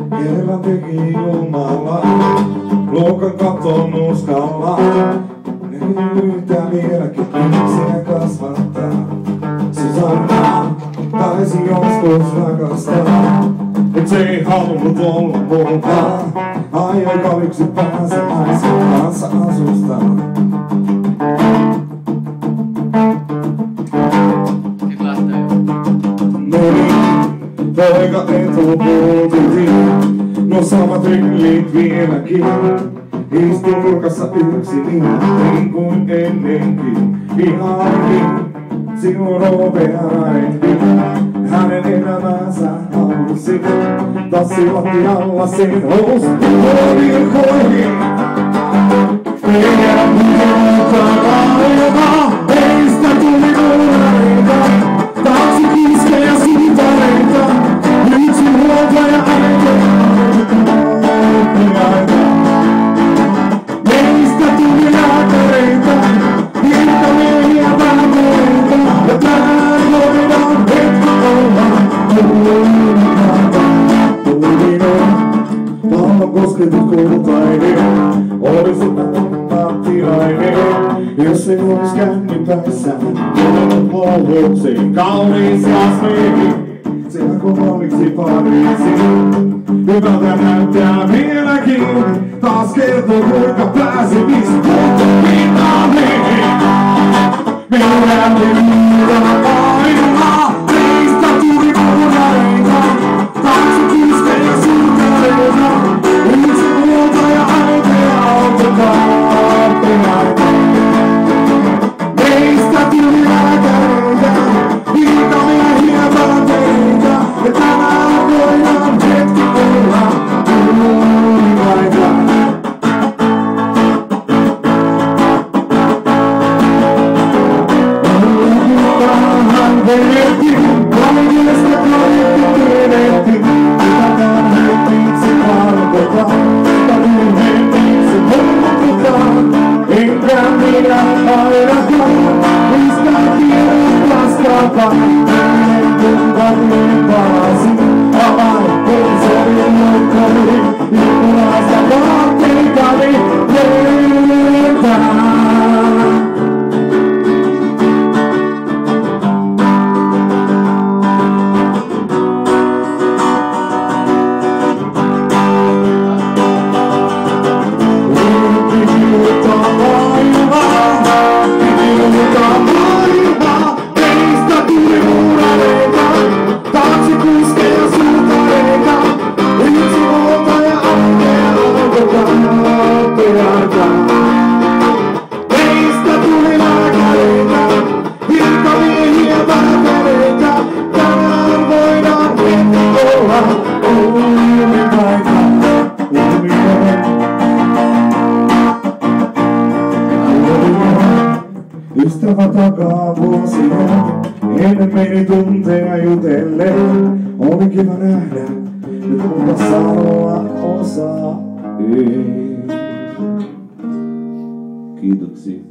Kerran teki Jumala luokan katon nuskalla. Yhtään vieläkin ihmisiä kasvattaa. Susanna taisi joskus rakastaa, mut se ei halunnut olla multa. Aion kaliksi pääse naisen kanssa asustaa. Poika etupuututiin, no samat rillit vieläkin. Istui nurkassa yksin niin kuin ennenkin. Ihankin sinun roopea raiti, hänen elämänsä halusi. Tassi lattialla sen housi virkoihin. Meidän mukaan meistä tuli nuoreita, taksi kiskejä siitareita. Yksi huoltaja meistä tuli lääkäreitä, virkamiehiä valvoreita, ja tänään voidaan hetki olla kuulikaita. Tuulinen, maailman kosketus kultainen, olisi ammattilainen, jos ei olis kännipäissä, luovuksiin kauniis jasmiin. Siellä kun valmiiksi Pariisiin, hyvältä näyttää vieläkin. Taas kertoo kuinka pääsi mistä pinnalle. Meidän liian maailma, meistä tuli punareita. Taksikiskejä suutareita, yksi huoltaja äitiä autokaappiaita. Meistä tuli lääkäreitä, virkamiehiä valteita, ja tänään voidaan hetki olla kuulikaita. Allakintahan venetti, kaikista kaikki tiedettiin, mitäkään hetiksi valvotaan, tarvitsen itse hulmutetaan, enkä minä ainakaan, mistä tiedät laskapaan. Kun paljon palasin, avain konsolin lokkari, ikkunasta vaatteitani lentää. Ystävä takaa vuosia, ennen meni tunteja jutellen. Oli kiva nähdä, nyt mutta sanoa osaa ei. Kiitoksia.